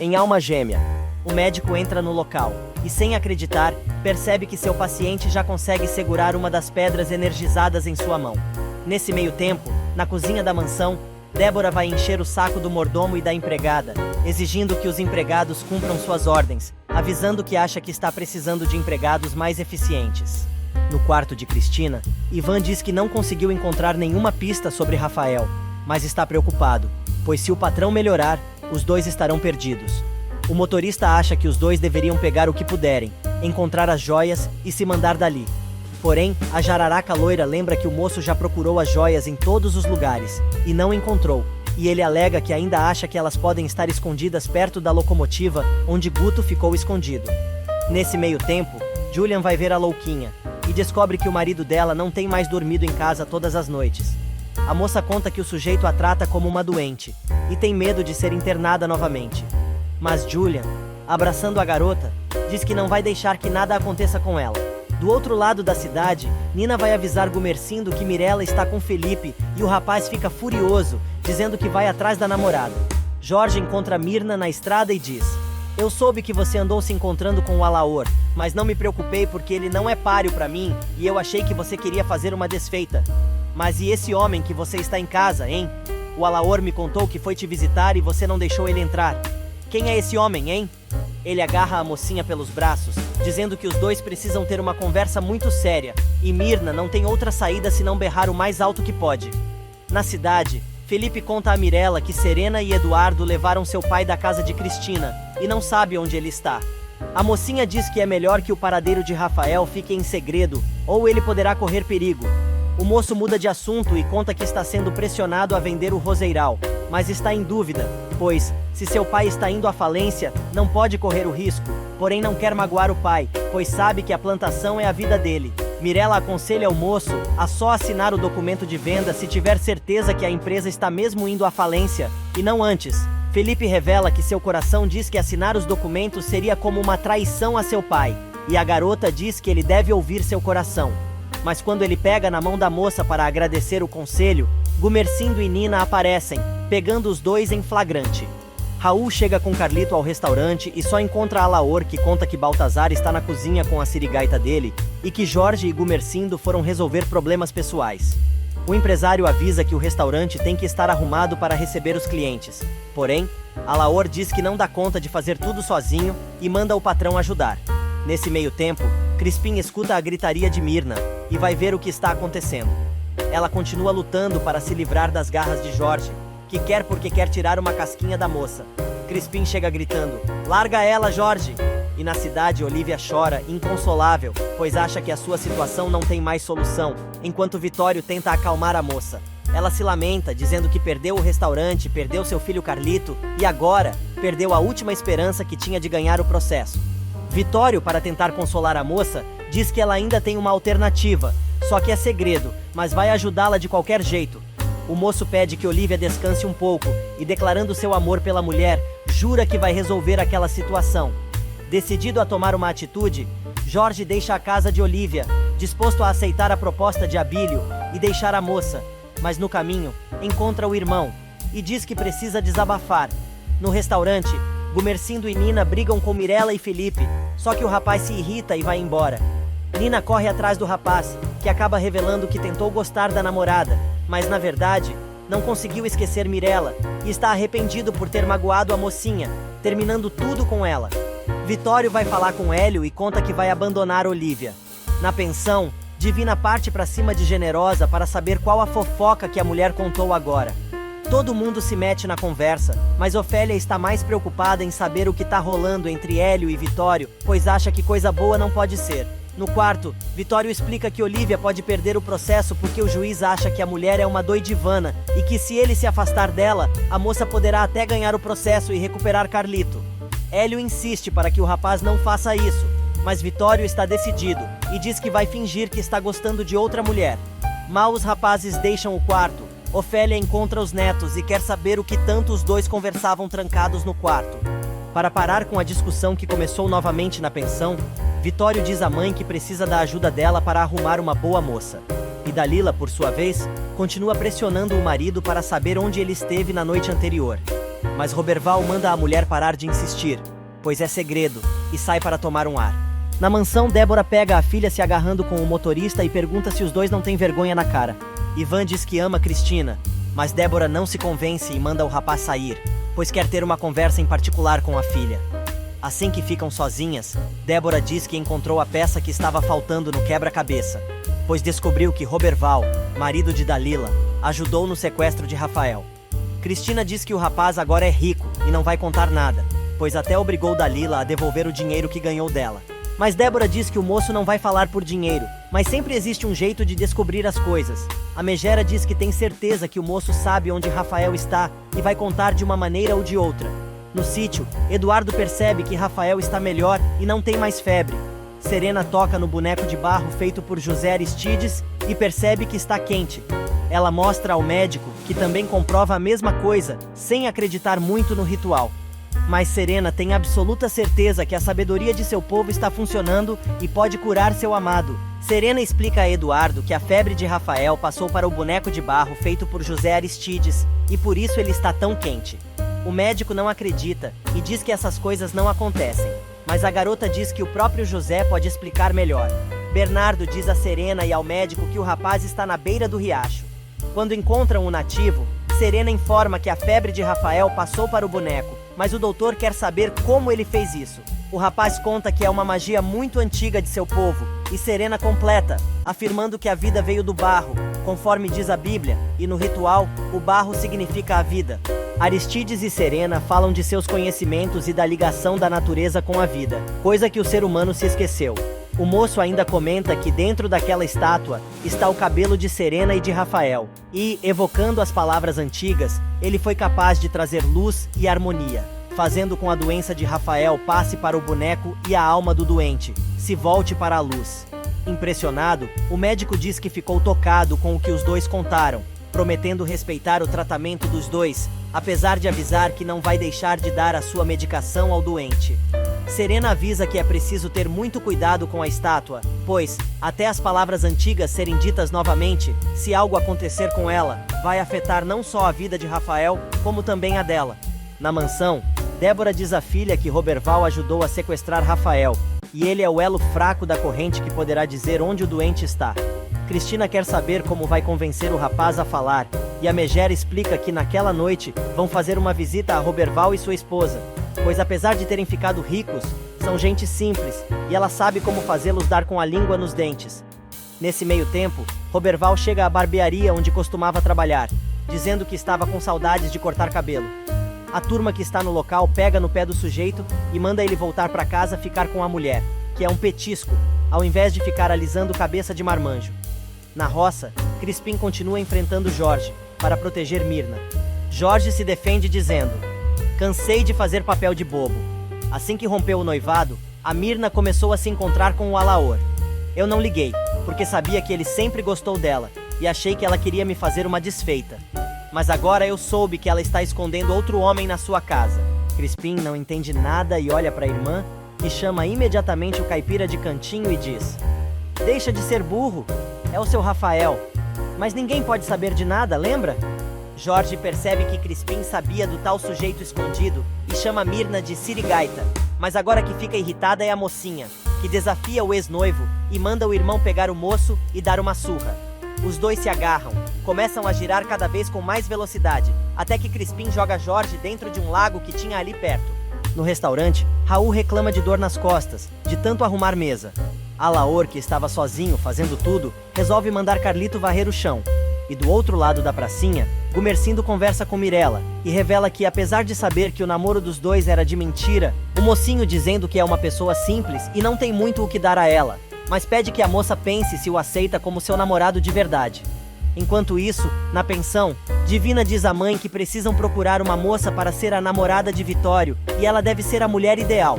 Em Alma Gêmea, o médico entra no local e, sem acreditar, percebe que seu paciente já consegue segurar uma das pedras energizadas em sua mão. Nesse meio tempo, na cozinha da mansão, Débora vai encher o saco do mordomo e da empregada, exigindo que os empregados cumpram suas ordens, avisando que acha que está precisando de empregados mais eficientes. No quarto de Cristina, Ivan diz que não conseguiu encontrar nenhuma pista sobre Rafael, mas está preocupado, pois se o patrão melhorar, os dois estarão perdidos. O motorista acha que os dois deveriam pegar o que puderem, encontrar as joias e se mandar dali. Porém, a jararaca loira lembra que o moço já procurou as joias em todos os lugares e não encontrou, e ele alega que ainda acha que elas podem estar escondidas perto da locomotiva onde Guto ficou escondido. Nesse meio tempo, Julian vai ver a louquinha e descobre que o marido dela não tem mais dormido em casa todas as noites. A moça conta que o sujeito a trata como uma doente e tem medo de ser internada novamente. Mas Julian, abraçando a garota, diz que não vai deixar que nada aconteça com ela. Do outro lado da cidade, Nina vai avisar Gumercindo que Mirella está com Felipe e o rapaz fica furioso, dizendo que vai atrás da namorada. Jorge encontra Mirna na estrada e diz: "Eu soube que você andou se encontrando com o Alaor, mas não me preocupei porque ele não é páreo pra mim e eu achei que você queria fazer uma desfeita. Mas e esse homem que você está em casa, hein? O Alaor me contou que foi te visitar e você não deixou ele entrar. Quem é esse homem, hein?" Ele agarra a mocinha pelos braços, dizendo que os dois precisam ter uma conversa muito séria, e Mirna não tem outra saída senão berrar o mais alto que pode. Na cidade, Felipe conta a Mirella que Serena e Eduardo levaram seu pai da casa de Cristina, e não sabe onde ele está. A mocinha diz que é melhor que o paradeiro de Rafael fique em segredo, ou ele poderá correr perigo. O moço muda de assunto e conta que está sendo pressionado a vender o roseiral, mas está em dúvida, pois, se seu pai está indo à falência, não pode correr o risco, porém não quer magoar o pai, pois sabe que a plantação é a vida dele. Mirella aconselha o moço a só assinar o documento de venda se tiver certeza que a empresa está mesmo indo à falência, e não antes. Felipe revela que seu coração diz que assinar os documentos seria como uma traição a seu pai, e a garota diz que ele deve ouvir seu coração. Mas quando ele pega na mão da moça para agradecer o conselho, Gumercindo e Nina aparecem, pegando os dois em flagrante. Raul chega com Carlito ao restaurante e só encontra Alaor, que conta que Baltazar está na cozinha com a sirigaita dele e que Jorge e Gumercindo foram resolver problemas pessoais. O empresário avisa que o restaurante tem que estar arrumado para receber os clientes. Porém, Alaor diz que não dá conta de fazer tudo sozinho e manda o patrão ajudar. Nesse meio tempo, Crispim escuta a gritaria de Mirna e vai ver o que está acontecendo. Ela continua lutando para se livrar das garras de Jorge, que quer porque quer tirar uma casquinha da moça. Crispim chega gritando: "Larga ela, Jorge!" E na cidade, Olivia chora, inconsolável, pois acha que a sua situação não tem mais solução, enquanto Vitório tenta acalmar a moça. Ela se lamenta, dizendo que perdeu o restaurante, perdeu seu filho Carlito e agora perdeu a última esperança que tinha de ganhar o processo. Vitório, para tentar consolar a moça, diz que ela ainda tem uma alternativa, só que é segredo, mas vai ajudá-la de qualquer jeito. O moço pede que Olivia descanse um pouco e, declarando seu amor pela mulher, jura que vai resolver aquela situação. Decidido a tomar uma atitude, Jorge deixa a casa de Olivia, disposto a aceitar a proposta de Abílio e deixar a moça, mas no caminho, encontra o irmão e diz que precisa desabafar. No restaurante, Gumercindo e Nina brigam com Mirella e Felipe, só que o rapaz se irrita e vai embora. Nina corre atrás do rapaz, que acaba revelando que tentou gostar da namorada, mas na verdade, não conseguiu esquecer Mirella e está arrependido por ter magoado a mocinha, terminando tudo com ela. Vitório vai falar com Hélio e conta que vai abandonar Olivia. Na pensão, Divina parte pra cima de Generosa para saber qual a fofoca que a mulher contou agora. Todo mundo se mete na conversa, mas Ofélia está mais preocupada em saber o que tá rolando entre Hélio e Vitório, pois acha que coisa boa não pode ser. No quarto, Vitório explica que Olivia pode perder o processo porque o juiz acha que a mulher é uma doidivana e que se ele se afastar dela, a moça poderá até ganhar o processo e recuperar Carlito. Hélio insiste para que o rapaz não faça isso, mas Vitório está decidido e diz que vai fingir que está gostando de outra mulher. Mal os rapazes deixam o quarto, Ofélia encontra os netos e quer saber o que tanto os dois conversavam trancados no quarto. Para parar com a discussão que começou novamente na pensão, Vitório diz à mãe que precisa da ajuda dela para arrumar uma boa moça. E Dalila, por sua vez, continua pressionando o marido para saber onde ele esteve na noite anterior. Mas Roberval manda a mulher parar de insistir, pois é segredo, e sai para tomar um ar. Na mansão, Débora pega a filha se agarrando com o motorista e pergunta se os dois não têm vergonha na cara. Ivan diz que ama Cristina, mas Débora não se convence e manda o rapaz sair, pois quer ter uma conversa em particular com a filha. Assim que ficam sozinhas, Débora diz que encontrou a peça que estava faltando no quebra-cabeça, pois descobriu que Roberval, marido de Dalila, ajudou no sequestro de Rafael. Cristina diz que o rapaz agora é rico e não vai contar nada, pois até obrigou Dalila a devolver o dinheiro que ganhou dela. Mas Débora diz que o moço não vai falar por dinheiro, mas sempre existe um jeito de descobrir as coisas. A megera diz que tem certeza que o moço sabe onde Rafael está e vai contar de uma maneira ou de outra. No sítio, Eduardo percebe que Rafael está melhor e não tem mais febre. Serena toca no boneco de barro feito por José Aristides e percebe que está quente. Ela mostra ao médico, que também comprova a mesma coisa, sem acreditar muito no ritual. Mas Serena tem absoluta certeza que a sabedoria de seu povo está funcionando e pode curar seu amado. Serena explica a Eduardo que a febre de Rafael passou para o boneco de barro feito por José Aristides, e por isso ele está tão quente. O médico não acredita e diz que essas coisas não acontecem, mas a garota diz que o próprio José pode explicar melhor. Bernardo diz a Serena e ao médico que o rapaz está na beira do riacho. Quando encontram o nativo, Serena informa que a febre de Rafael passou para o boneco, mas o doutor quer saber como ele fez isso. O rapaz conta que é uma magia muito antiga de seu povo, e Serena completa, afirmando que a vida veio do barro, conforme diz a Bíblia, e no ritual, o barro significa a vida. Aristides e Serena falam de seus conhecimentos e da ligação da natureza com a vida, coisa que o ser humano se esqueceu. O moço ainda comenta que dentro daquela estátua está o cabelo de Serena e de Rafael, e, evocando as palavras antigas, ele foi capaz de trazer luz e harmonia, fazendo com a doença de Rafael passe para o boneco e a alma do doente se volte para a luz. Impressionado, o médico diz que ficou tocado com o que os dois contaram, prometendo respeitar o tratamento dos dois, apesar de avisar que não vai deixar de dar a sua medicação ao doente. Serena avisa que é preciso ter muito cuidado com a estátua, pois, até as palavras antigas serem ditas novamente, se algo acontecer com ela, vai afetar não só a vida de Rafael, como também a dela. Na mansão, Débora diz à filha que Roberval ajudou a sequestrar Rafael, e ele é o elo fraco da corrente que poderá dizer onde o doente está. Cristina quer saber como vai convencer o rapaz a falar, e a megera explica que naquela noite vão fazer uma visita a Roberval e sua esposa, pois apesar de terem ficado ricos, são gente simples, e ela sabe como fazê-los dar com a língua nos dentes. Nesse meio tempo, Roberval chega à barbearia onde costumava trabalhar, dizendo que estava com saudades de cortar cabelo. A turma que está no local pega no pé do sujeito e manda ele voltar para casa ficar com a mulher, que é um petisco, ao invés de ficar alisando cabeça de marmanjo. Na roça, Crispim continua enfrentando Jorge, para proteger Mirna. Jorge se defende dizendo: "Cansei de fazer papel de bobo." Assim que rompeu o noivado, a Mirna começou a se encontrar com o Alaor. Eu não liguei, porque sabia que ele sempre gostou dela, e achei que ela queria me fazer uma desfeita. Mas agora eu soube que ela está escondendo outro homem na sua casa. Crispim não entende nada e olha para a irmã, que chama imediatamente o caipira de cantinho e diz: "Deixa de ser burro, é o seu Rafael." Mas ninguém pode saber de nada, lembra? Jorge percebe que Crispim sabia do tal sujeito escondido e chama Mirna de sirigaita. Mas agora que fica irritada é a mocinha, que desafia o ex-noivo e manda o irmão pegar o moço e dar uma surra. Os dois se agarram, começam a girar cada vez com mais velocidade, até que Crispim joga Jorge dentro de um lago que tinha ali perto. No restaurante, Raul reclama de dor nas costas, de tanto arrumar mesa. Alaor, que estava sozinho fazendo tudo, resolve mandar Carlito varrer o chão. E do outro lado da pracinha, Gumercindo conversa com Mirella e revela que, apesar de saber que o namoro dos dois era de mentira, o mocinho dizendo que é uma pessoa simples e não tem muito o que dar a ela, mas pede que a moça pense se o aceita como seu namorado de verdade. Enquanto isso, na pensão, Divina diz à mãe que precisam procurar uma moça para ser a namorada de Vitório e ela deve ser a mulher ideal.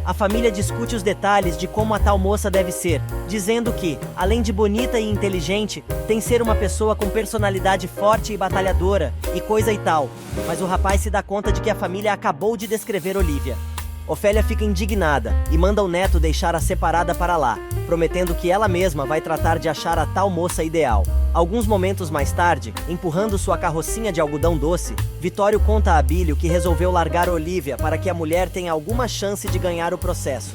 A família discute os detalhes de como a tal moça deve ser, dizendo que, além de bonita e inteligente, tem ser uma pessoa com personalidade forte e batalhadora, e coisa e tal. Mas o rapaz se dá conta de que a família acabou de descrever Olívia. Ofélia fica indignada e manda o neto deixar a separada para lá, prometendo que ela mesma vai tratar de achar a tal moça ideal. Alguns momentos mais tarde, empurrando sua carrocinha de algodão doce, Vitório conta a Abílio que resolveu largar Olívia para que a mulher tenha alguma chance de ganhar o processo.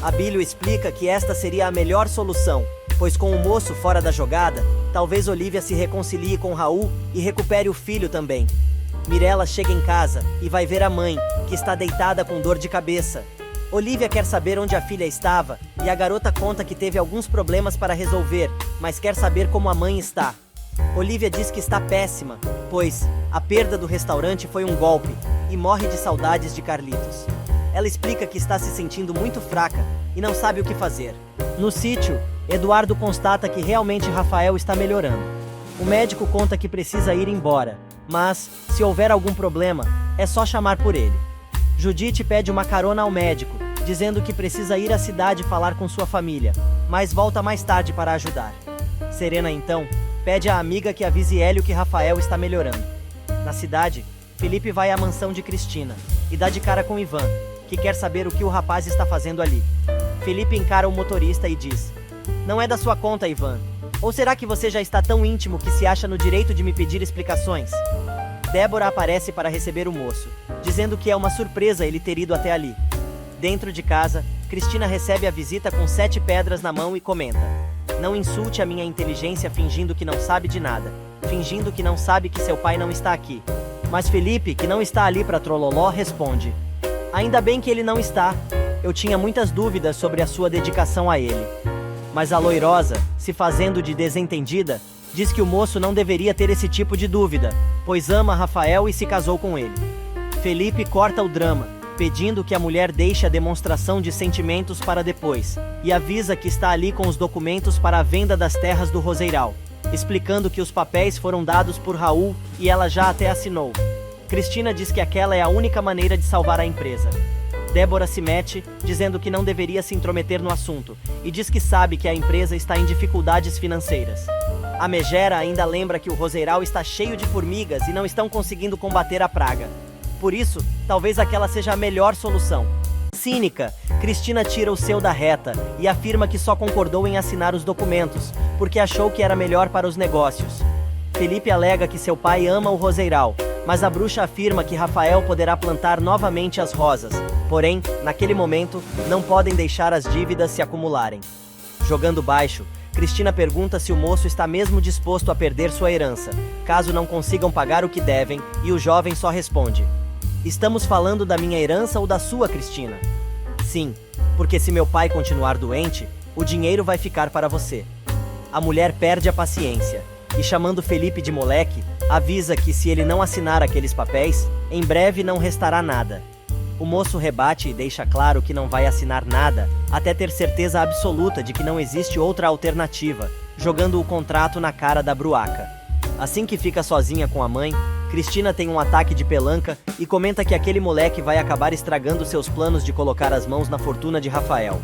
Abílio explica que esta seria a melhor solução, pois com o moço fora da jogada, talvez Olívia se reconcilie com Raul e recupere o filho também. Mirella chega em casa e vai ver a mãe, que está deitada com dor de cabeça. Olívia quer saber onde a filha estava e a garota conta que teve alguns problemas para resolver, mas quer saber como a mãe está. Olívia diz que está péssima, pois a perda do restaurante foi um golpe e morre de saudades de Carlitos. Ela explica que está se sentindo muito fraca e não sabe o que fazer. No sítio, Eduardo constata que realmente Rafael está melhorando. O médico conta que precisa ir embora, mas, se houver algum problema, é só chamar por ele. Judite pede uma carona ao médico, dizendo que precisa ir à cidade falar com sua família, mas volta mais tarde para ajudar. Serena, então, pede à amiga que avise Hélio que Rafael está melhorando. Na cidade, Felipe vai à mansão de Cristina e dá de cara com Ivan, que quer saber o que o rapaz está fazendo ali. Felipe encara o motorista e diz: "Não é da sua conta, Ivan. Ou será que você já está tão íntimo que se acha no direito de me pedir explicações?" Débora aparece para receber o moço, dizendo que é uma surpresa ele ter ido até ali. Dentro de casa, Cristina recebe a visita com 7 pedras na mão e comenta: "Não insulte a minha inteligência fingindo que não sabe de nada, fingindo que não sabe que seu pai não está aqui." Mas Felipe, que não está ali para trololó, responde: "Ainda bem que ele não está. Eu tinha muitas dúvidas sobre a sua dedicação a ele." Mas a loirosa, se fazendo de desentendida, diz que o moço não deveria ter esse tipo de dúvida, pois ama Rafael e se casou com ele. Felipe corta o drama, pedindo que a mulher deixe a demonstração de sentimentos para depois, e avisa que está ali com os documentos para a venda das terras do Roseiral, explicando que os papéis foram dados por Raul e ela já até assinou. Cristina diz que aquela é a única maneira de salvar a empresa. Débora se mete, dizendo que não deveria se intrometer no assunto, e diz que sabe que a empresa está em dificuldades financeiras. A Megera ainda lembra que o Roseiral está cheio de formigas e não estão conseguindo combater a praga. Por isso, talvez aquela seja a melhor solução. Cínica, Cristina tira o seu da reta e afirma que só concordou em assinar os documentos, porque achou que era melhor para os negócios. Felipe alega que seu pai ama o Roseiral, mas a bruxa afirma que Rafael poderá plantar novamente as rosas. Porém, naquele momento, não podem deixar as dívidas se acumularem. Jogando baixo, Cristina pergunta se o moço está mesmo disposto a perder sua herança, caso não consigam pagar o que devem, e o jovem só responde: "Estamos falando da minha herança ou da sua, Cristina?" "Sim, porque se meu pai continuar doente, o dinheiro vai ficar para você." A mulher perde a paciência, e chamando Felipe de moleque, avisa que se ele não assinar aqueles papéis, em breve não restará nada. O moço rebate e deixa claro que não vai assinar nada, até ter certeza absoluta de que não existe outra alternativa, jogando o contrato na cara da bruaca. Assim que fica sozinha com a mãe, Cristina tem um ataque de pelanca e comenta que aquele moleque vai acabar estragando seus planos de colocar as mãos na fortuna de Rafael.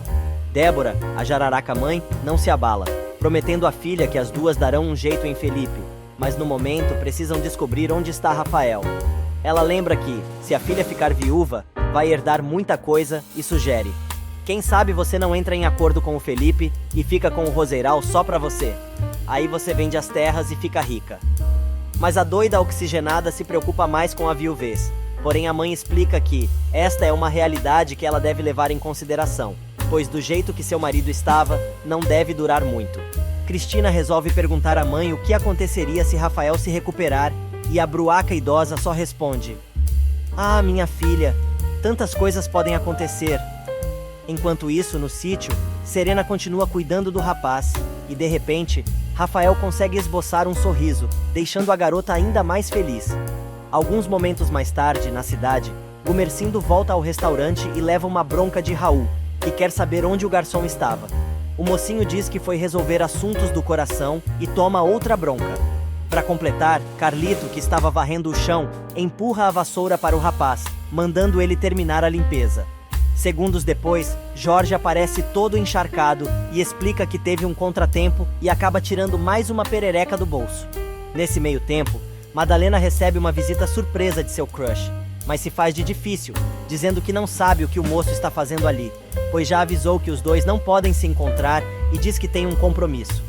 Débora, a jararaca mãe, não se abala, prometendo à filha que as duas darão um jeito em Felipe, mas no momento precisam descobrir onde está Rafael. Ela lembra que, se a filha ficar viúva, vai herdar muita coisa e sugere: "Quem sabe você não entra em acordo com o Felipe e fica com o Roseiral só pra você. Aí você vende as terras e fica rica." Mas a doida oxigenada se preocupa mais com a viuvez. Porém, a mãe explica que esta é uma realidade que ela deve levar em consideração, pois do jeito que seu marido estava, não deve durar muito. Cristina resolve perguntar à mãe o que aconteceria se Rafael se recuperar, e a bruaca idosa só responde: "Ah, minha filha, tantas coisas podem acontecer." Enquanto isso, no sítio, Serena continua cuidando do rapaz, e de repente, Rafael consegue esboçar um sorriso, deixando a garota ainda mais feliz. Alguns momentos mais tarde, na cidade, Gumercindo volta ao restaurante e leva uma bronca de Raul, que quer saber onde o garçom estava. O mocinho diz que foi resolver assuntos do coração e toma outra bronca. Para completar, Carlito, que estava varrendo o chão, empurra a vassoura para o rapaz, mandando ele terminar a limpeza. Segundos depois, Jorge aparece todo encharcado e explica que teve um contratempo e acaba tirando mais uma perereca do bolso. Nesse meio tempo, Madalena recebe uma visita surpresa de seu crush. mas se faz de difícil, dizendo que não sabe o que o moço está fazendo ali, pois já avisou que os dois não podem se encontrar e diz que tem um compromisso.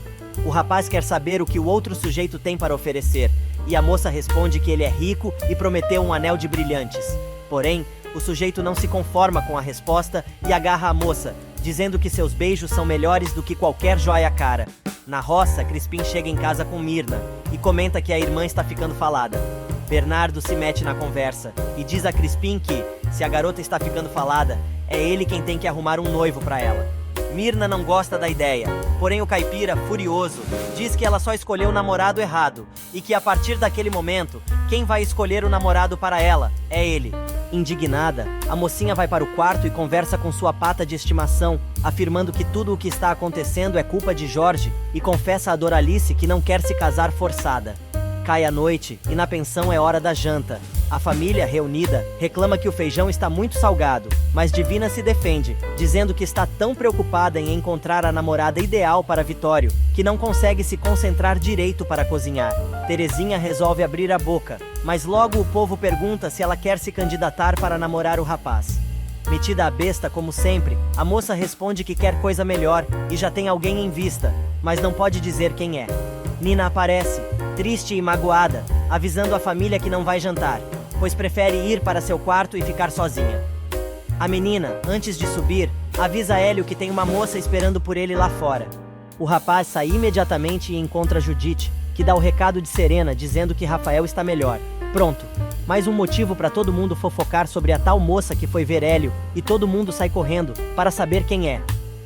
O rapaz quer saber o que o outro sujeito tem para oferecer, e a moça responde que ele é rico e prometeu um anel de brilhantes. Porém, o sujeito não se conforma com a resposta e agarra a moça, dizendo que seus beijos são melhores do que qualquer joia cara. Na roça, Crispim chega em casa com Mirna e comenta que a irmã está ficando falada. Bernardo se mete na conversa e diz a Crispim que, se a garota está ficando falada, é ele quem tem que arrumar um noivo para ela. Mirna não gosta da ideia, porém o caipira, furioso, diz que ela só escolheu o namorado errado e que a partir daquele momento, quem vai escolher o namorado para ela é ele. Indignada, a mocinha vai para o quarto e conversa com sua pata de estimação, afirmando que tudo o que está acontecendo é culpa de Jorge e confessa a Doralice que não quer se casar forçada. Cai a noite e na pensão é hora da janta. A família, reunida, reclama que o feijão está muito salgado, mas Divina se defende, dizendo que está tão preocupada em encontrar a namorada ideal para Vitório, que não consegue se concentrar direito para cozinhar. Terezinha resolve abrir a boca, mas logo o povo pergunta se ela quer se candidatar para namorar o rapaz. Metida a besta como sempre, a moça responde que quer coisa melhor e já tem alguém em vista, mas não pode dizer quem é. Nina aparece, triste e magoada, avisando a família que não vai jantar, pois prefere ir para seu quarto e ficar sozinha. A menina, antes de subir, avisa Hélio que tem uma moça esperando por ele lá fora. O rapaz sai imediatamente e encontra Judite, que dá o recado de Serena dizendo que Rafael está melhor. Pronto, mais um motivo para todo mundo fofocar sobre a tal moça que foi ver Hélio, e todo mundo sai correndo para saber quem é.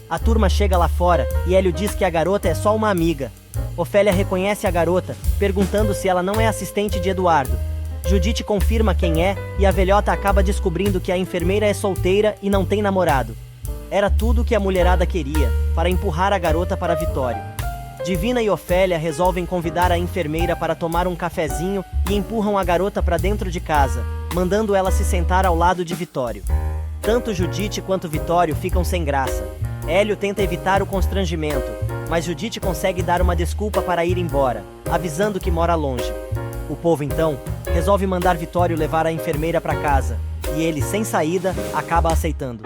A turma chega lá fora e Hélio diz que a garota é só uma amiga. Ofélia reconhece a garota, perguntando se ela não é assistente de Eduardo. Judite confirma quem é e a velhota acaba descobrindo que a enfermeira é solteira e não tem namorado. Era tudo o que a mulherada queria, para empurrar a garota para Vitório. Divina e Ofélia resolvem convidar a enfermeira para tomar um cafezinho e empurram a garota para dentro de casa, mandando ela se sentar ao lado de Vitório. Tanto Judite quanto Vitório ficam sem graça. Hélio tenta evitar o constrangimento, mas Judite consegue dar uma desculpa para ir embora, avisando que mora longe. O povo então resolve mandar Vitório levar a enfermeira para casa, e ele, sem saída, acaba aceitando.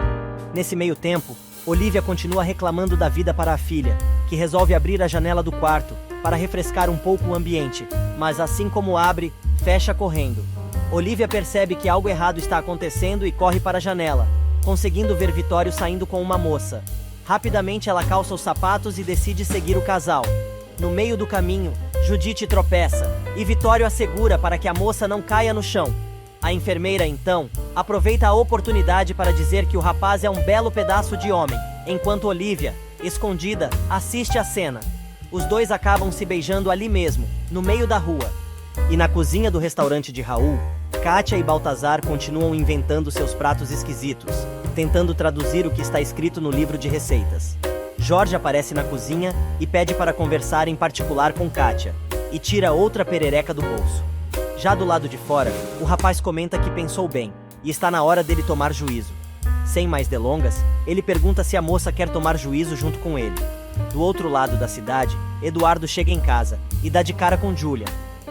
Nesse meio tempo, Olivia continua reclamando da vida para a filha, que resolve abrir a janela do quarto para refrescar um pouco o ambiente, mas assim como abre, fecha correndo. Olivia percebe que algo errado está acontecendo e corre para a janela, conseguindo ver Vitório saindo com uma moça. Rapidamente ela calça os sapatos e decide seguir o casal. No meio do caminho, Judite tropeça e Vitório a segura para que a moça não caia no chão. A enfermeira, então, aproveita a oportunidade para dizer que o rapaz é um belo pedaço de homem, enquanto Olivia, escondida, assiste a cena. Os dois acabam se beijando ali mesmo, no meio da rua. E na cozinha do restaurante de Raul, Kátia e Baltazar continuam inventando seus pratos esquisitos, tentando traduzir o que está escrito no livro de receitas. Jorge aparece na cozinha e pede para conversar em particular com Kátia, e tira outra perereca do bolso. Já do lado de fora, o rapaz comenta que pensou bem, e está na hora dele tomar juízo. Sem mais delongas, ele pergunta se a moça quer tomar juízo junto com ele. Do outro lado da cidade, Eduardo chega em casa e dá de cara com Julian.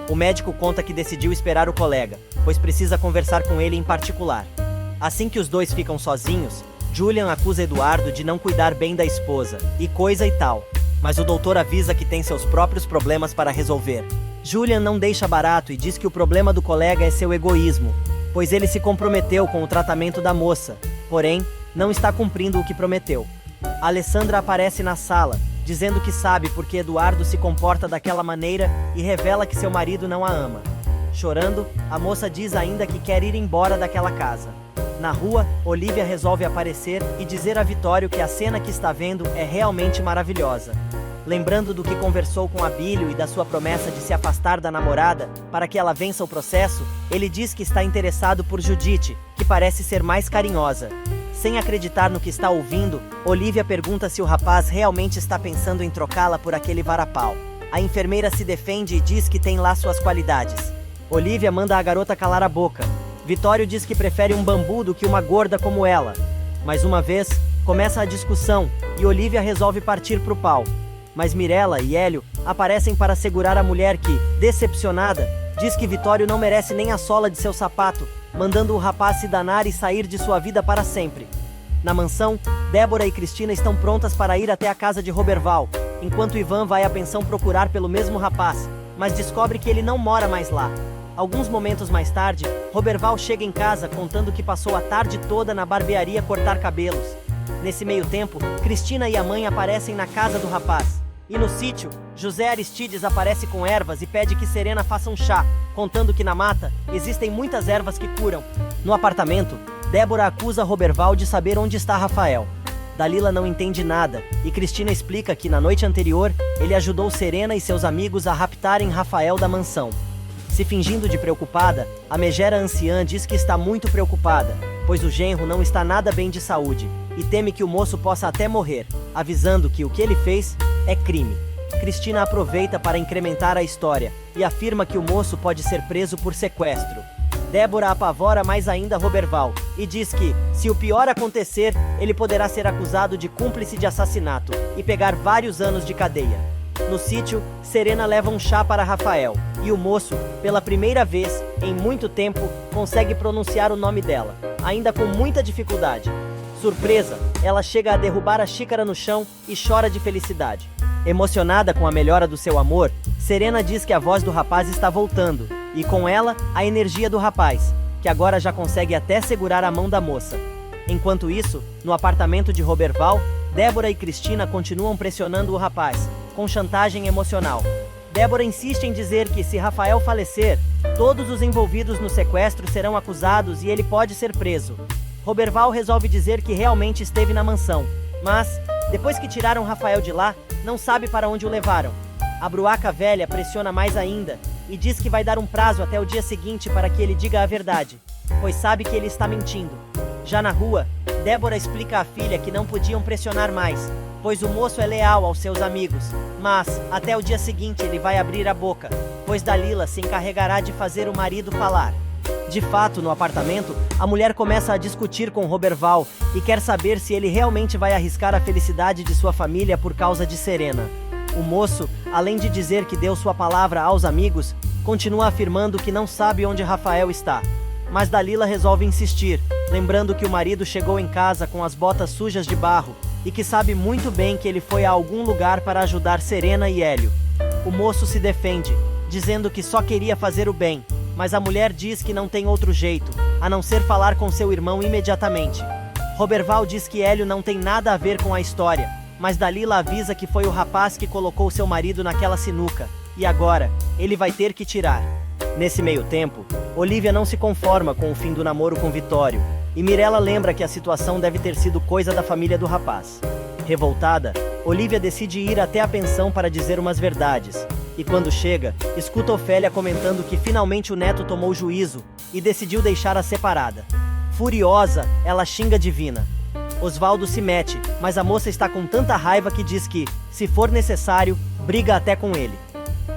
O médico conta que decidiu esperar o colega, pois precisa conversar com ele em particular. Assim que os dois ficam sozinhos, Julian acusa Eduardo de não cuidar bem da esposa, e coisa e tal. Mas o doutor avisa que tem seus próprios problemas para resolver. Julian não deixa barato e diz que o problema do colega é seu egoísmo, pois ele se comprometeu com o tratamento da moça, porém, não está cumprindo o que prometeu. Alessandra aparece na sala, dizendo que sabe por que Eduardo se comporta daquela maneira e revela que seu marido não a ama. Chorando, a moça diz ainda que quer ir embora daquela casa. Na rua, Olivia resolve aparecer e dizer a Vitório que a cena que está vendo é realmente maravilhosa. Lembrando do que conversou com Abílio e da sua promessa de se afastar da namorada para que ela vença o processo, ele diz que está interessado por Judite, que parece ser mais carinhosa. Sem acreditar no que está ouvindo, Olivia pergunta se o rapaz realmente está pensando em trocá-la por aquele varapau. A enfermeira se defende e diz que tem lá suas qualidades. Olivia manda a garota calar a boca. Vitório diz que prefere um bambu do que uma gorda como ela. Mais uma vez, começa a discussão e Olivia resolve partir pro pau. Mas Mirella e Hélio aparecem para segurar a mulher que, decepcionada, diz que Vitório não merece nem a sola de seu sapato, mandando o rapaz se danar e sair de sua vida para sempre. Na mansão, Débora e Cristina estão prontas para ir até a casa de Roberval, enquanto Ivan vai à pensão procurar pelo mesmo rapaz, mas descobre que ele não mora mais lá. Alguns momentos mais tarde, Roberval chega em casa contando que passou a tarde toda na barbearia cortar cabelos. Nesse meio tempo, Cristina e a mãe aparecem na casa do rapaz. E no sítio, José Aristides aparece com ervas e pede que Serena faça um chá, contando que na mata existem muitas ervas que curam. No apartamento, Débora acusa Roberval de saber onde está Rafael. Dalila não entende nada e Cristina explica que na noite anterior ele ajudou Serena e seus amigos a raptarem Rafael da mansão. Se fingindo de preocupada, a megera anciã diz que está muito preocupada, pois o genro não está nada bem de saúde e teme que o moço possa até morrer, avisando que o que ele fez é crime. Cristina aproveita para incrementar a história e afirma que o moço pode ser preso por sequestro. Débora apavora mais ainda Roberval e diz que, se o pior acontecer, ele poderá ser acusado de cúmplice de assassinato e pegar vários anos de cadeia. No sítio, Serena leva um chá para Rafael e o moço, pela primeira vez em muito tempo, consegue pronunciar o nome dela, ainda com muita dificuldade. Surpresa, ela chega a derrubar a xícara no chão e chora de felicidade. Emocionada com a melhora do seu amor, Serena diz que a voz do rapaz está voltando, e com ela, a energia do rapaz, que agora já consegue até segurar a mão da moça. Enquanto isso, no apartamento de Roberval, Débora e Cristina continuam pressionando o rapaz, com chantagem emocional. Débora insiste em dizer que, se Rafael falecer, todos os envolvidos no sequestro serão acusados e ele pode ser preso. Roberval resolve dizer que realmente esteve na mansão, mas, depois que tiraram Rafael de lá, não sabe para onde o levaram. A bruaca velha pressiona mais ainda e diz que vai dar um prazo até o dia seguinte para que ele diga a verdade, pois sabe que ele está mentindo. Já na rua, Débora explica à filha que não podiam pressionar mais, pois o moço é leal aos seus amigos, mas, até o dia seguinte ele vai abrir a boca, pois Dalila se encarregará de fazer o marido falar. De fato, no apartamento, a mulher começa a discutir com Roberval e quer saber se ele realmente vai arriscar a felicidade de sua família por causa de Serena. O moço, além de dizer que deu sua palavra aos amigos, continua afirmando que não sabe onde Rafael está. Mas Dalila resolve insistir, lembrando que o marido chegou em casa com as botas sujas de barro e que sabe muito bem que ele foi a algum lugar para ajudar Serena e Hélio. O moço se defende, dizendo que só queria fazer o bem, mas a mulher diz que não tem outro jeito, a não ser falar com seu irmão imediatamente. Roberval diz que Hélio não tem nada a ver com a história, mas Dalila avisa que foi o rapaz que colocou seu marido naquela sinuca, e agora, ele vai ter que tirar. Nesse meio tempo, Olivia não se conforma com o fim do namoro com Vitório, e Mirella lembra que a situação deve ter sido coisa da família do rapaz. Revoltada, Olivia decide ir até a pensão para dizer umas verdades, e quando chega, escuta Ofélia comentando que finalmente o neto tomou juízo e decidiu deixar-a separada. Furiosa, ela xinga Divina. Osvaldo se mete, mas a moça está com tanta raiva que diz que, se for necessário, briga até com ele.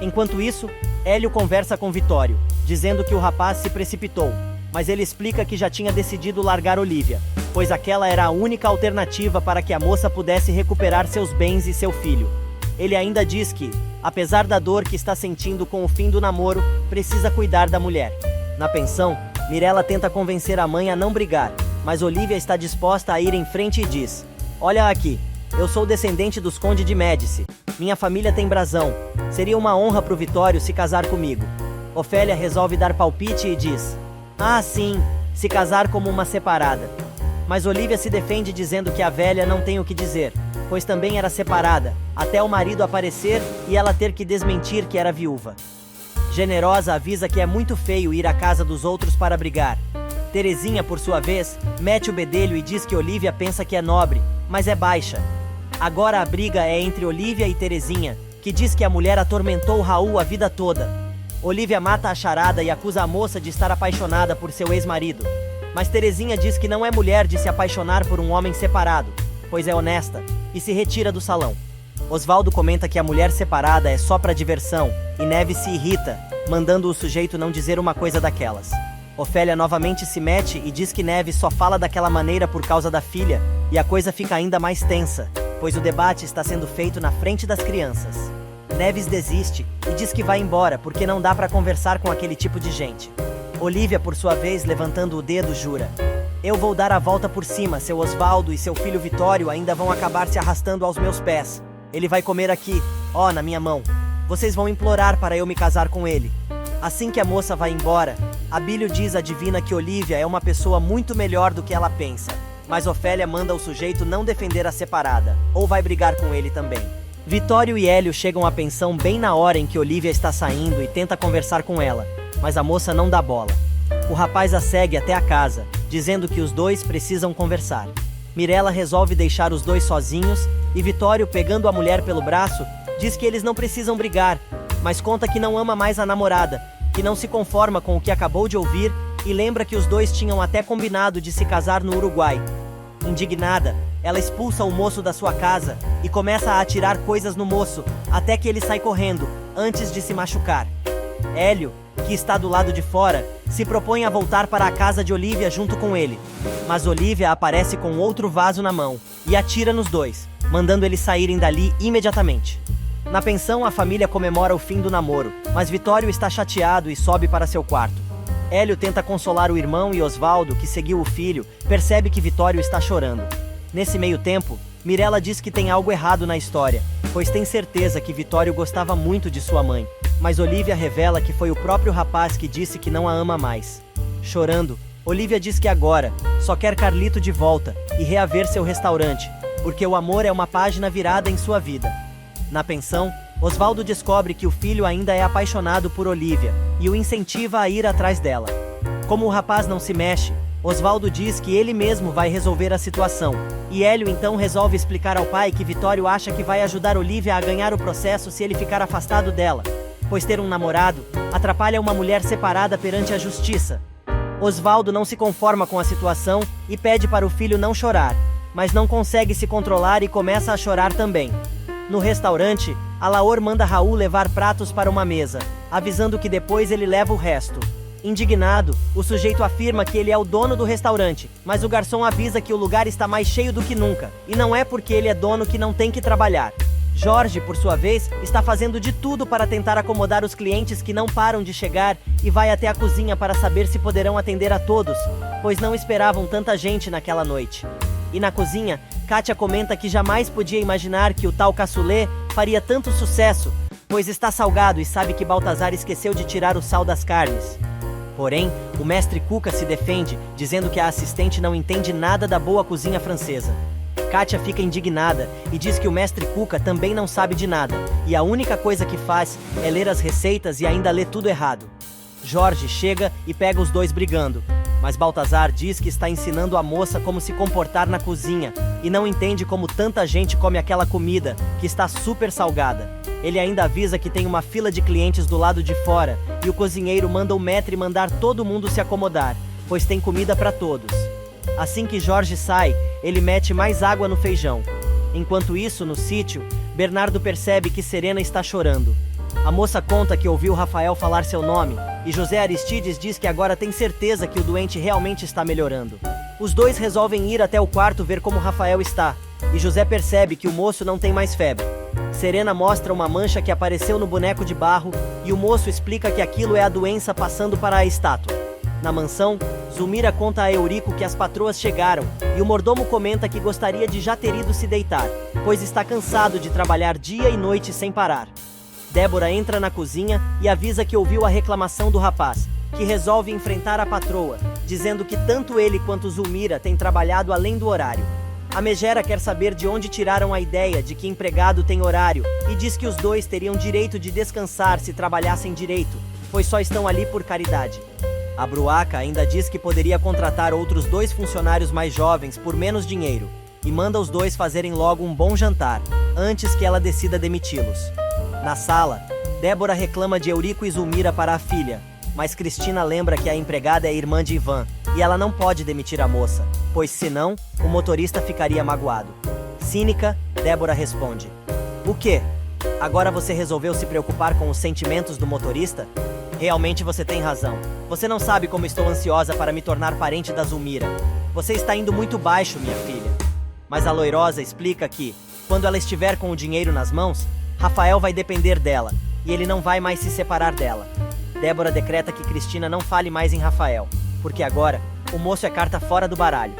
Enquanto isso, Hélio conversa com Vitório, dizendo que o rapaz se precipitou, mas ele explica que já tinha decidido largar Olivia, pois aquela era a única alternativa para que a moça pudesse recuperar seus bens e seu filho. Ele ainda diz que, apesar da dor que está sentindo com o fim do namoro, precisa cuidar da mulher. Na pensão, Mirella tenta convencer a mãe a não brigar, mas Olivia está disposta a ir em frente e diz: "Olha aqui, eu sou descendente dos Conde de Médici. Minha família tem brasão. Seria uma honra pro Vitório se casar comigo." Ofélia resolve dar palpite e diz: "Ah, sim, se casar como uma separada." Mas Olivia se defende dizendo que a velha não tem o que dizer, pois também era separada, até o marido aparecer e ela ter que desmentir que era viúva. Generosa avisa que é muito feio ir à casa dos outros para brigar. Terezinha, por sua vez, mete o bedelho e diz que Olivia pensa que é nobre, mas é baixa. Agora a briga é entre Olivia e Terezinha, que diz que a mulher atormentou Raul a vida toda. Olivia mata a charada e acusa a moça de estar apaixonada por seu ex-marido. Mas Terezinha diz que não é mulher de se apaixonar por um homem separado, pois é honesta, e se retira do salão. Osvaldo comenta que a mulher separada é só pra diversão, e Neve se irrita, mandando o sujeito não dizer uma coisa daquelas. Ofélia novamente se mete e diz que Neve só fala daquela maneira por causa da filha, e a coisa fica ainda mais tensa, pois o debate está sendo feito na frente das crianças. Neves desiste e diz que vai embora porque não dá para conversar com aquele tipo de gente. Olivia, por sua vez, levantando o dedo, jura: eu vou dar a volta por cima, seu Osvaldo e seu filho Vitório ainda vão acabar se arrastando aos meus pés. Ele vai comer aqui, ó, na minha mão. Vocês vão implorar para eu me casar com ele. Assim que a moça vai embora, Abílio diz à divina que Olivia é uma pessoa muito melhor do que ela pensa. Mas Ofélia manda o sujeito não defender a separada, ou vai brigar com ele também. Vitório e Hélio chegam à pensão bem na hora em que Olivia está saindo e tenta conversar com ela, mas a moça não dá bola. O rapaz a segue até a casa, dizendo que os dois precisam conversar. Mirella resolve deixar os dois sozinhos e Vitório, pegando a mulher pelo braço, diz que eles não precisam brigar, mas conta que não ama mais a namorada, que não se conforma com o que acabou de ouvir e lembra que os dois tinham até combinado de se casar no Uruguai. Indignada, ela expulsa o moço da sua casa e começa a atirar coisas no moço, até que ele sai correndo, antes de se machucar. Hélio, que está do lado de fora, se propõe a voltar para a casa de Olivia junto com ele. Mas Olivia aparece com outro vaso na mão e atira nos dois, mandando eles saírem dali imediatamente. Na pensão, a família comemora o fim do namoro, mas Vitório está chateado e sobe para seu quarto. Hélio tenta consolar o irmão e Osvaldo, que seguiu o filho, percebe que Vitório está chorando. Nesse meio tempo, Mirella diz que tem algo errado na história, pois tem certeza que Vitório gostava muito de sua mãe, mas Olivia revela que foi o próprio rapaz que disse que não a ama mais. Chorando, Olivia diz que agora só quer Carlito de volta e reaver seu restaurante, porque o amor é uma página virada em sua vida. Na pensão, Osvaldo descobre que o filho ainda é apaixonado por Olivia e o incentiva a ir atrás dela. Como o rapaz não se mexe, Osvaldo diz que ele mesmo vai resolver a situação, e Hélio então resolve explicar ao pai que Vitório acha que vai ajudar Olivia a ganhar o processo se ele ficar afastado dela, pois ter um namorado atrapalha uma mulher separada perante a justiça. Osvaldo não se conforma com a situação e pede para o filho não chorar, mas não consegue se controlar e começa a chorar também. No restaurante, Alaor manda Raul levar pratos para uma mesa, avisando que depois ele leva o resto. Indignado, o sujeito afirma que ele é o dono do restaurante, mas o garçom avisa que o lugar está mais cheio do que nunca, e não é porque ele é dono que não tem que trabalhar. Jorge, por sua vez, está fazendo de tudo para tentar acomodar os clientes que não param de chegar e vai até a cozinha para saber se poderão atender a todos, pois não esperavam tanta gente naquela noite. E na cozinha, Kátia comenta que jamais podia imaginar que o tal cassoulet faria tanto sucesso, pois está salgado e sabe que Baltazar esqueceu de tirar o sal das carnes. Porém, o mestre Cuca se defende, dizendo que a assistente não entende nada da boa cozinha francesa. Kátia fica indignada e diz que o mestre Cuca também não sabe de nada, e a única coisa que faz é ler as receitas e ainda lê tudo errado. Jorge chega e pega os dois brigando, mas Baltazar diz que está ensinando a moça como se comportar na cozinha e não entende como tanta gente come aquela comida, que está super salgada. Ele ainda avisa que tem uma fila de clientes do lado de fora e o cozinheiro manda o maître mandar todo mundo se acomodar, pois tem comida para todos. Assim que Jorge sai, ele mete mais água no feijão. Enquanto isso, no sítio, Bernardo percebe que Serena está chorando. A moça conta que ouviu Rafael falar seu nome, e José Aristides diz que agora tem certeza que o doente realmente está melhorando. Os dois resolvem ir até o quarto ver como Rafael está, e José percebe que o moço não tem mais febre. Serena mostra uma mancha que apareceu no boneco de barro, e o moço explica que aquilo é a doença passando para a estátua. Na mansão, Zulmira conta a Eurico que as patroas chegaram, e o mordomo comenta que gostaria de já ter ido se deitar, pois está cansado de trabalhar dia e noite sem parar. Débora entra na cozinha e avisa que ouviu a reclamação do rapaz, que resolve enfrentar a patroa, dizendo que tanto ele quanto Zulmira têm trabalhado além do horário. A megera quer saber de onde tiraram a ideia de que empregado tem horário e diz que os dois teriam direito de descansar se trabalhassem direito, pois só estão ali por caridade. A Bruaca ainda diz que poderia contratar outros 2 funcionários mais jovens por menos dinheiro e manda os dois fazerem logo um bom jantar, antes que ela decida demiti-los. Na sala, Débora reclama de Eurico e Zulmira para a filha, mas Cristina lembra que a empregada é irmã de Ivan e ela não pode demitir a moça, pois senão, o motorista ficaria magoado. Cínica, Débora responde: "O quê? Agora você resolveu se preocupar com os sentimentos do motorista? Realmente você tem razão. Você não sabe como estou ansiosa para me tornar parente da Zulmira. Você está indo muito baixo, minha filha." Mas a loirosa explica que, quando ela estiver com o dinheiro nas mãos, Rafael vai depender dela, e ele não vai mais se separar dela. Débora decreta que Cristina não fale mais em Rafael, porque agora o moço é carta fora do baralho.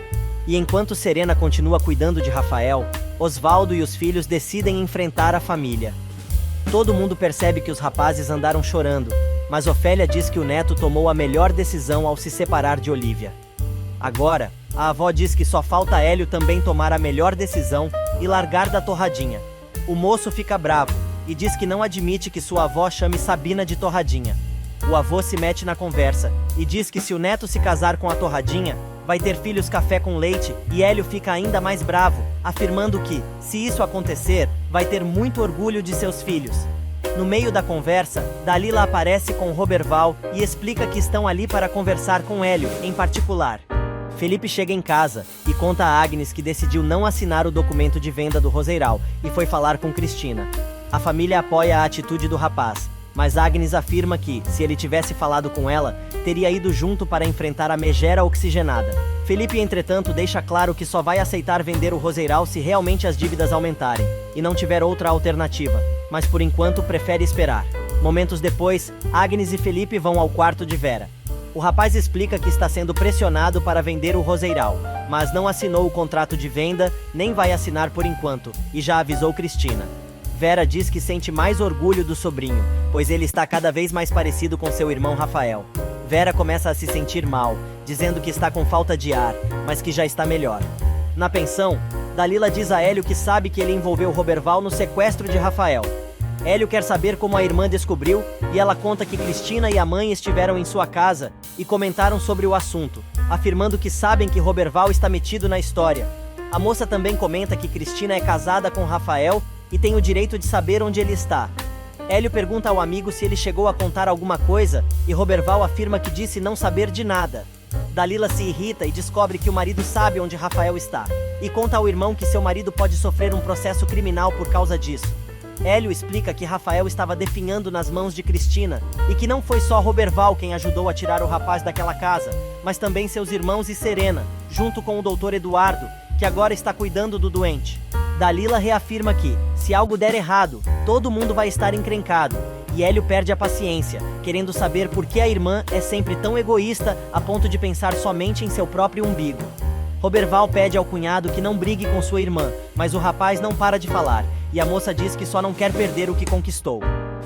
E enquanto Serena continua cuidando de Rafael, Osvaldo e os filhos decidem enfrentar a família. Todo mundo percebe que os rapazes andaram chorando, mas Ofélia diz que o neto tomou a melhor decisão ao se separar de Olívia. Agora, a avó diz que só falta Hélio também tomar a melhor decisão e largar da torradinha. O moço fica bravo e diz que não admite que sua avó chame Sabina de torradinha. O avô se mete na conversa e diz que se o neto se casar com a torradinha, vai ter filhos café com leite, e Hélio fica ainda mais bravo, afirmando que, se isso acontecer, vai ter muito orgulho de seus filhos. No meio da conversa, Dalila aparece com Roberval e explica que estão ali para conversar com Hélio, em particular. Felipe chega em casa e conta a Agnes que decidiu não assinar o documento de venda do Roseiral e foi falar com Cristina. A família apoia a atitude do rapaz, mas Agnes afirma que, se ele tivesse falado com ela, teria ido junto para enfrentar a megera oxigenada. Felipe, entretanto, deixa claro que só vai aceitar vender o Roseiral se realmente as dívidas aumentarem, e não tiver outra alternativa, mas por enquanto prefere esperar. Momentos depois, Agnes e Felipe vão ao quarto de Vera. O rapaz explica que está sendo pressionado para vender o Roseiral, mas não assinou o contrato de venda, nem vai assinar por enquanto, e já avisou Cristina. Vera diz que sente mais orgulho do sobrinho, pois ele está cada vez mais parecido com seu irmão Rafael. Vera começa a se sentir mal, dizendo que está com falta de ar, mas que já está melhor. Na pensão, Dalila diz a Hélio que sabe que ele envolveu Roberval no sequestro de Rafael. Hélio quer saber como a irmã descobriu e ela conta que Cristina e a mãe estiveram em sua casa e comentaram sobre o assunto, afirmando que sabem que Roberval está metido na história. A moça também comenta que Cristina é casada com Rafael e tem o direito de saber onde ele está. Hélio pergunta ao amigo se ele chegou a contar alguma coisa e Roberval afirma que disse não saber de nada. Dalila se irrita e descobre que o marido sabe onde Rafael está e conta ao irmão que seu marido pode sofrer um processo criminal por causa disso. Hélio explica que Rafael estava definhando nas mãos de Cristina e que não foi só Roberval quem ajudou a tirar o rapaz daquela casa, mas também seus irmãos e Serena, junto com o doutor Eduardo, que agora está cuidando do doente. Dalila reafirma que, se algo der errado, todo mundo vai estar encrencado, e Hélio perde a paciência, querendo saber por que a irmã é sempre tão egoísta a ponto de pensar somente em seu próprio umbigo. Roberval pede ao cunhado que não brigue com sua irmã, mas o rapaz não para de falar, e a moça diz que só não quer perder o que conquistou.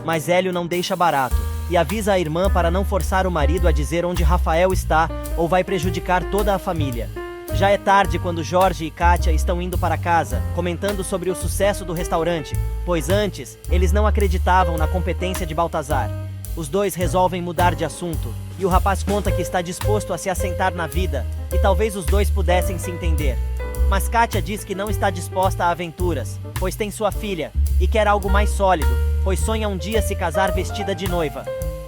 Mas Hélio não deixa barato, e avisa a irmã para não forçar o marido a dizer onde Rafael está, ou vai prejudicar toda a família. Já é tarde quando Jorge e Kátia estão indo para casa, comentando sobre o sucesso do restaurante, pois antes eles não acreditavam na competência de Baltazar. Os dois resolvem mudar de assunto, e o rapaz conta que está disposto a se assentar na vida, e talvez os dois pudessem se entender. Mas Kátia diz que não está disposta a aventuras, pois tem sua filha, e quer algo mais sólido, pois sonha um dia se casar vestida de noiva.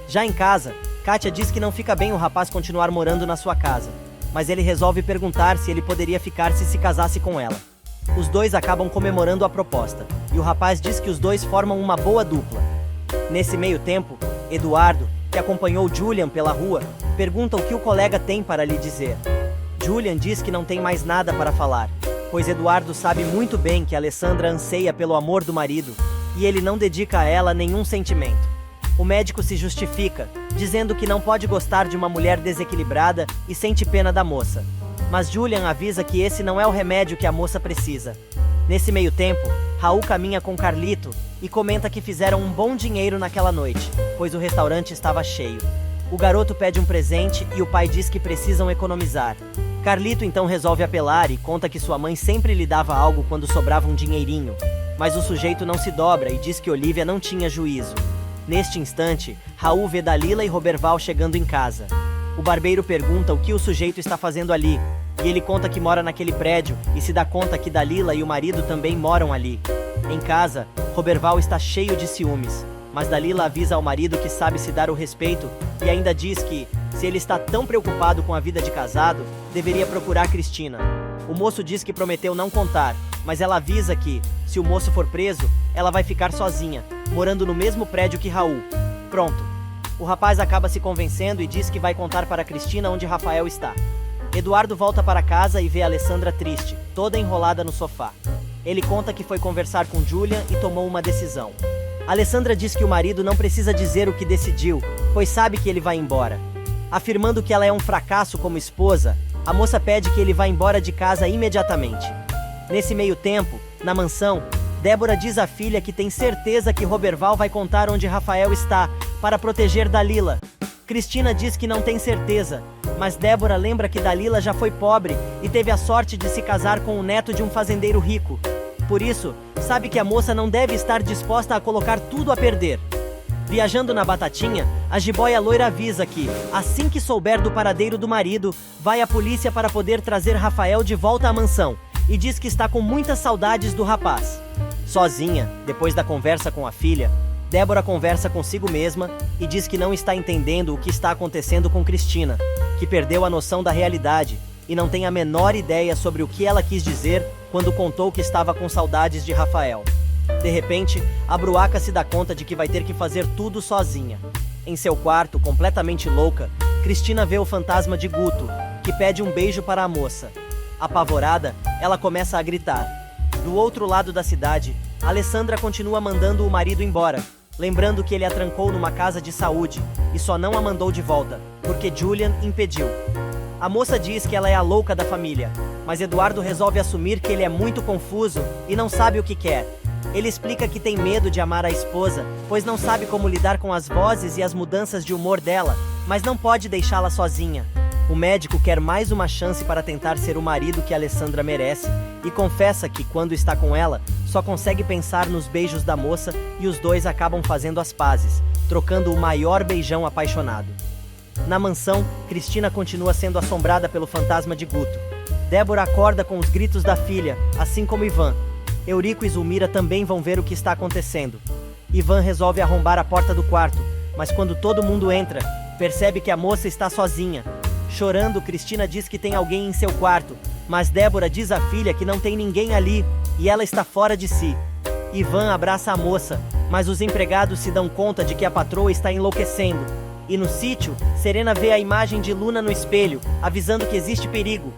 Já em casa, Kátia diz que não fica bem o rapaz continuar morando na sua casa, mas ele resolve perguntar se ele poderia ficar se casasse com ela. Os dois acabam comemorando a proposta, e o rapaz diz que os dois formam uma boa dupla. Nesse meio tempo, Eduardo, que acompanhou Julian pela rua, pergunta o que o colega tem para lhe dizer. Julian diz que não tem mais nada para falar, pois Eduardo sabe muito bem que Alessandra anseia pelo amor do marido, e ele não dedica a ela nenhum sentimento. O médico se justifica, dizendo que não pode gostar de uma mulher desequilibrada e sente pena da moça. Mas Julian avisa que esse não é o remédio que a moça precisa. Nesse meio tempo, Raul caminha com Carlito e comenta que fizeram um bom dinheiro naquela noite, pois o restaurante estava cheio. O garoto pede um presente e o pai diz que precisam economizar. Carlito então resolve apelar e conta que sua mãe sempre lhe dava algo quando sobrava um dinheirinho. Mas o sujeito não se dobra e diz que Olívia não tinha juízo. Neste instante, Raul vê Dalila e Roberval chegando em casa. O barbeiro pergunta o que o sujeito está fazendo ali, e ele conta que mora naquele prédio e se dá conta que Dalila e o marido também moram ali. Em casa, Roberval está cheio de ciúmes, mas Dalila avisa ao marido que sabe se dar o respeito e ainda diz que, se ele está tão preocupado com a vida de casado, deveria procurar Cristina. O moço diz que prometeu não contar, mas ela avisa que, se o moço for preso, ela vai ficar sozinha, morando no mesmo prédio que Raul. Pronto. O rapaz acaba se convencendo e diz que vai contar para Cristina onde Rafael está. Eduardo volta para casa e vê Alessandra triste, toda enrolada no sofá. Ele conta que foi conversar com Julian e tomou uma decisão. Alessandra diz que o marido não precisa dizer o que decidiu, pois sabe que ele vai embora. Afirmando que ela é um fracasso como esposa, a moça pede que ele vá embora de casa imediatamente. Nesse meio tempo, na mansão, Débora diz à filha que tem certeza que Roberval vai contar onde Rafael está, para proteger Dalila. Cristina diz que não tem certeza, mas Débora lembra que Dalila já foi pobre e teve a sorte de se casar com o neto de um fazendeiro rico. Por isso, sabe que a moça não deve estar disposta a colocar tudo a perder. Viajando na Batatinha, a jiboia loira avisa que, assim que souber do paradeiro do marido, vai à polícia para poder trazer Rafael de volta à mansão, e diz que está com muitas saudades do rapaz. Sozinha, depois da conversa com a filha, Débora conversa consigo mesma e diz que não está entendendo o que está acontecendo com Cristina, que perdeu a noção da realidade e não tem a menor ideia sobre o que ela quis dizer quando contou que estava com saudades de Rafael. De repente, a Bruaca se dá conta de que vai ter que fazer tudo sozinha. Em seu quarto, completamente louca, Cristina vê o fantasma de Guto, que pede um beijo para a moça. Apavorada, ela começa a gritar. Do outro lado da cidade, Alessandra continua mandando o marido embora, lembrando que ele a trancou numa casa de saúde e só não a mandou de volta, porque Julian impediu. A moça diz que ela é a louca da família, mas Eduardo resolve assumir que ele é muito confuso e não sabe o que quer. Ele explica que tem medo de amar a esposa, pois não sabe como lidar com as vozes e as mudanças de humor dela, mas não pode deixá-la sozinha. O médico quer mais uma chance para tentar ser o marido que Alessandra merece e confessa que, quando está com ela, só consegue pensar nos beijos da moça e os dois acabam fazendo as pazes, trocando o maior beijão apaixonado. Na mansão, Cristina continua sendo assombrada pelo fantasma de Guto. Débora acorda com os gritos da filha, assim como Ivan. Eurico e Zulmira também vão ver o que está acontecendo. Ivan resolve arrombar a porta do quarto, mas quando todo mundo entra, percebe que a moça está sozinha. Chorando, Cristina diz que tem alguém em seu quarto, mas Débora diz à filha que não tem ninguém ali e ela está fora de si. Ivan abraça a moça, mas os empregados se dão conta de que a patroa está enlouquecendo. E no sítio, Serena vê a imagem de Luna no espelho, avisando que existe perigo.